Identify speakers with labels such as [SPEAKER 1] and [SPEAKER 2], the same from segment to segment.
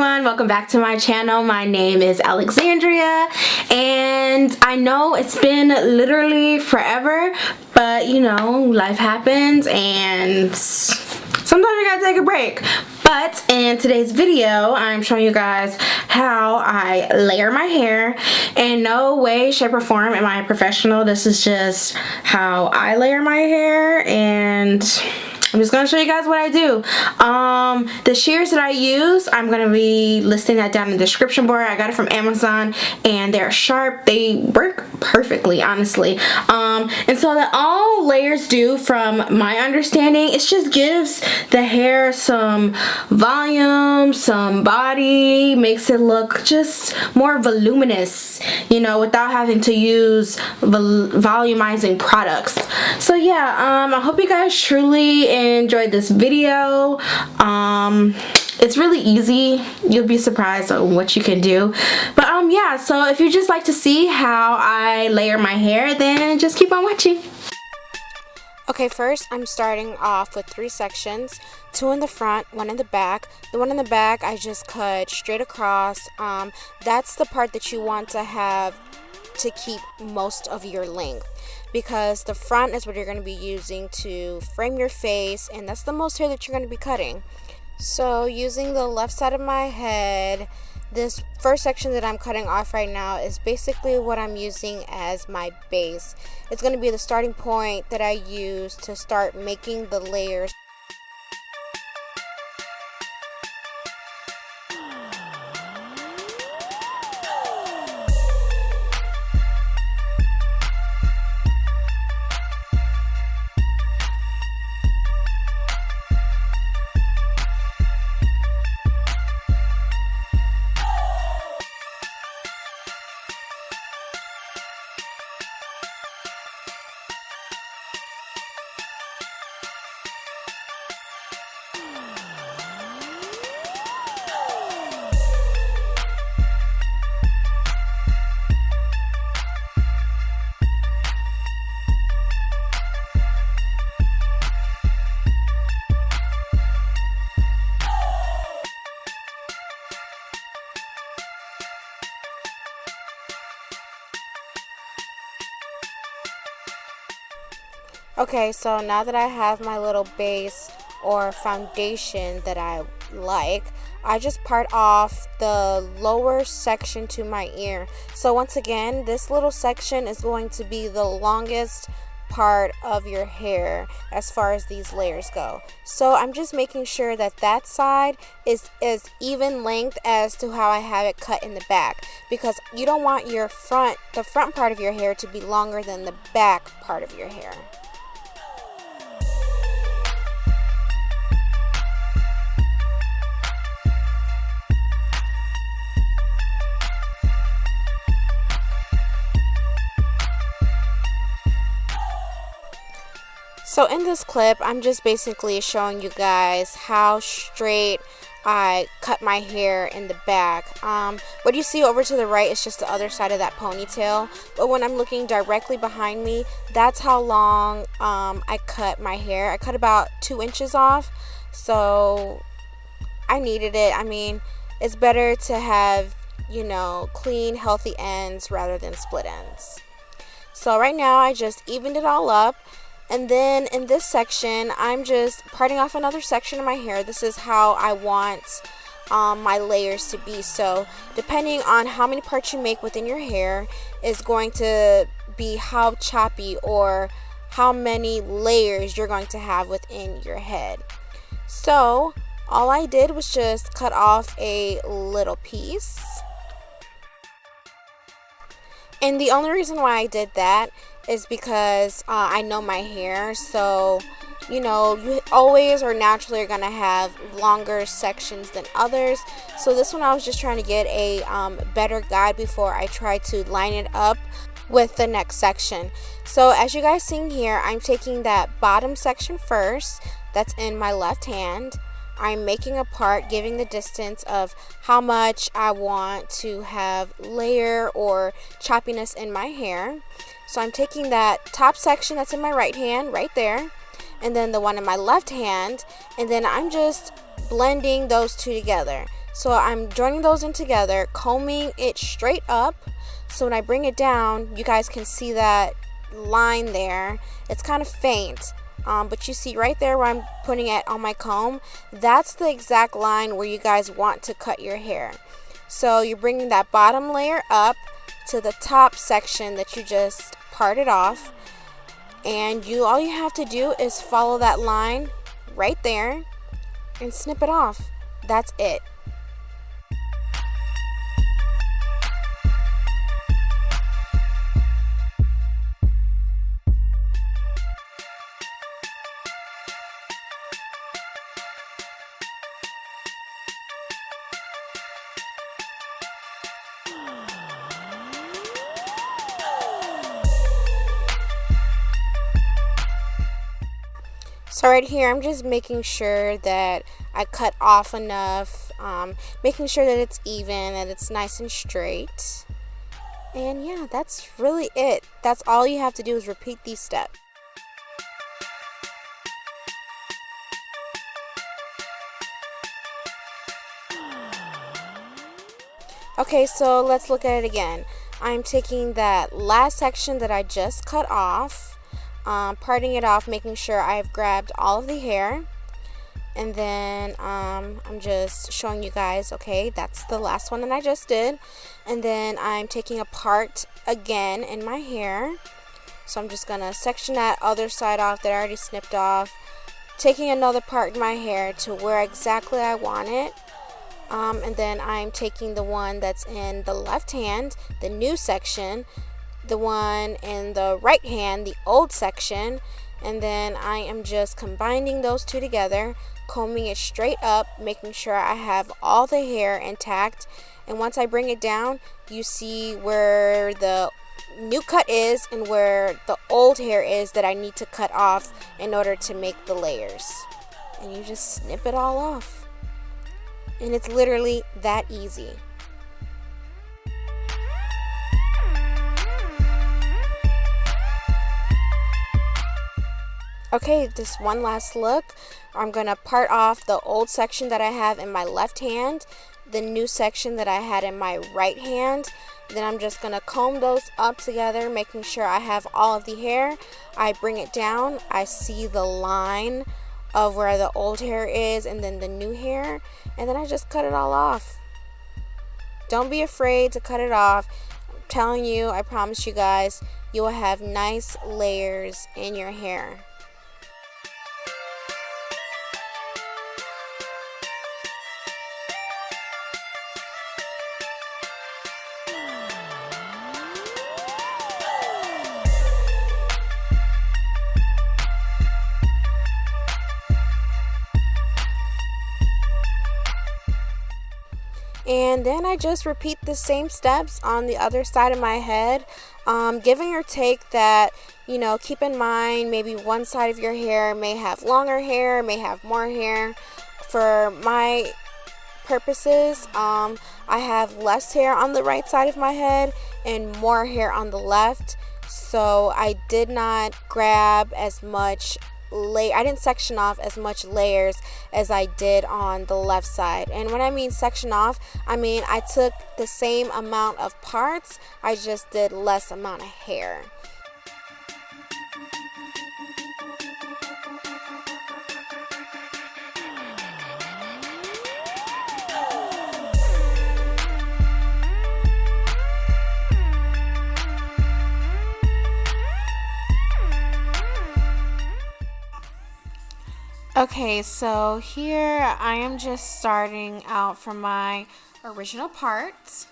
[SPEAKER 1] everyone, welcome back to my channel. My name is Alexandria, and I know it's been literally forever, but you know, life happens and sometimes you gotta take a break. But in today's video, I'm showing you guys how I layer my hair. In no way, shape, or form am I a professional. This is just how I layer my hair, and I'm just gonna show you guys what I do. The shears that I use, I'm gonna be listing that down in the description bar. I got it from Amazon, and they're sharp. They work perfectly, honestly. And so that all layers do, from my understanding, it just gives the hair some volume, some body, makes it look just more voluminous, you know, without having to use volumizing products. So yeah, I hope you guys truly enjoyed this video. It's really easy. You'll be surprised on what you can do. But yeah, so if you just like to see how I layer my hair, then just keep on watching. Okay, first I'm starting off with 3 sections, 2 in the front, 1 in the back. The one in the back I just cut straight across. That's the part that you want to have to keep most of your length, because the front is what you're going to be using to frame your face, and that's the most hair that you're going to be cutting. So using the left side of my head, this first section that I'm cutting off right now is basically what I'm using as my base. It's going to be the starting point that I use to start making the layers. Okay, so now that I have my little base or foundation that I like, I just part off the lower section to my ear. So once again, this little section is going to be the longest part of your hair as far as these layers go. So I'm just making sure that that side is as even length as to how I have it cut in the back, because you don't want your the front part of your hair to be longer than the back part of your hair. So in this clip, I'm just basically showing you guys how straight I cut my hair in the back. What you see over to the right is just the other side of that ponytail. But when I'm looking directly behind me, that's how long I cut my hair. I cut about 2 inches off. So I needed it. I mean, it's better to have, you know, clean, healthy ends rather than split ends. So right now I just evened it all up. And then in this section, I'm just parting off another section of my hair. This is how I want my layers to be. So depending on how many parts you make within your hair is going to be how choppy or how many layers you're going to have within your head. So all I did was just cut off a little piece. And the only reason why I did that is because I know my hair, so you know, you always or naturally are going to have longer sections than others. So this one I was just trying to get a better guide before I try to line it up with the next section. So as you guys seen here, I'm taking that bottom section first, that's in my left hand. I'm making a part, giving the distance of how much I want to have layer or choppiness in my hair. So I'm taking that top section that's in my right hand right there, and then the one in my left hand, and then I'm just blending those two together. So I'm joining those in together, combing it straight up. So when I bring it down, you guys can see that line there. It's kind of faint, but you see right there where I'm putting it on my comb, that's the exact line where you guys want to cut your hair. So you're bringing that bottom layer up to the top section that you just parted off, and all you have to do is follow that line right there and snip it off. That's it. So right here, I'm just making sure that I cut off enough, making sure that it's even, that it's nice and straight. And yeah, that's really it. That's all you have to do is repeat these steps. Okay, so let's look at it again. I'm taking that last section that I just cut off, parting it off, making sure I've grabbed all of the hair, and then I'm just showing you guys, okay, that's the last one that I just did. And then I'm taking a part again in my hair, so I'm just gonna section that other side off that I already snipped off, taking another part in my hair to where exactly I want it. And then I'm taking the one that's in the left hand, the new section, the one in the right hand, the old section, and then I am just combining those two together, combing it straight up, making sure I have all the hair intact. And once I bring it down, you see where the new cut is and where the old hair is that I need to cut off in order to make the layers. And you just snip it all off. And it's literally that easy. Okay, just one last look. I'm going to part off the old section that I have in my left hand, the new section that I had in my right hand. Then I'm just going to comb those up together, making sure I have all of the hair. I bring it down. I see the line of where the old hair is and then the new hair. And then I just cut it all off. Don't be afraid to cut it off. I'm telling you, I promise you guys, you will have nice layers in your hair. And then I just repeat the same steps on the other side of my head, giving or take that, keep in mind maybe one side of your hair may have longer hair, may have more hair. For my purposes, I have less hair on the right side of my head and more hair on the left. So I did not grab as much I didn't section off as much layers as I did on the left side. And when I mean section off, I mean I took the same amount of parts, I just did less amount of hair. Okay, so here I am just starting out from my original part,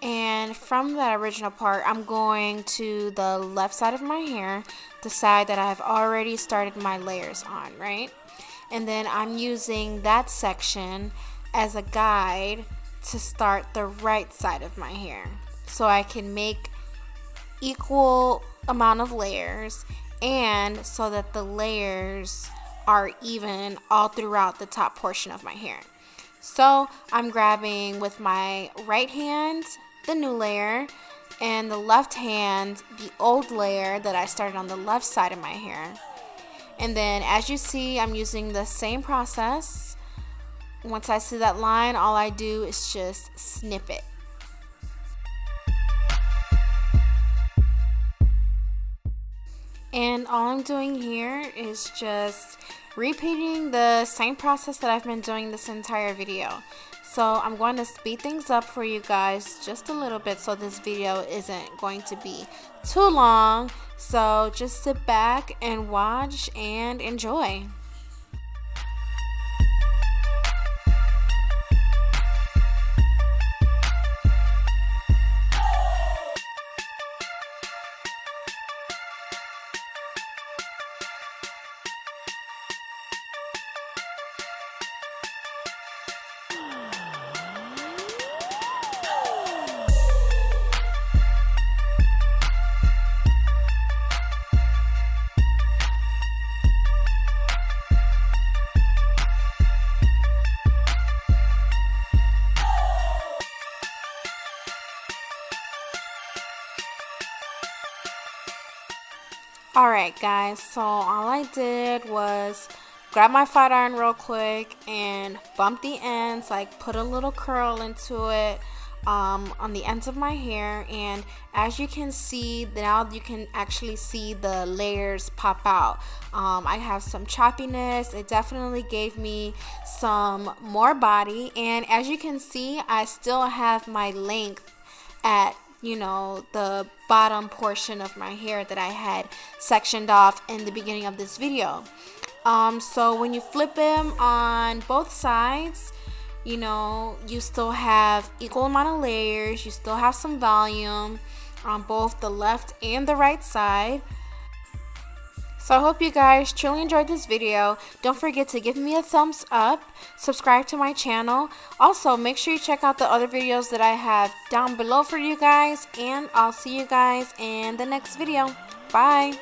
[SPEAKER 1] and from that original part I'm going to the left side of my hair, the side that I've already started my layers on, right? And then I'm using that section as a guide to start the right side of my hair, so I can make equal amount of layers, and so that the layers are even all throughout the top portion of my hair. So I'm grabbing with my right hand the new layer and the left hand the old layer that I started on the left side of my hair. And then as you see, I'm using the same process once I see that line, all I do is just snip it. And all I'm doing here is just repeating the same process that I've been doing this entire video. So I'm going to speed things up for you guys just a little bit so this video isn't going to be too long. So just sit back and watch and enjoy. Alright guys, so all I did was grab my flat iron real quick and bump the ends, like put a little curl into it on the ends of my hair. And as you can see, now you can actually see the layers pop out. I have some choppiness. It definitely gave me some more body, and as you can see, I still have my length at, you know, the bottom portion of my hair that I had sectioned off in the beginning of this video. So when you flip them on both sides, you know, you still have equal amount of layers, you still have some volume on both the left and the right side. So I hope you guys truly enjoyed this video. Don't forget to give me a thumbs up, subscribe to my channel. Also, make sure you check out the other videos that I have down below for you guys, and I'll see you guys in the next video. Bye!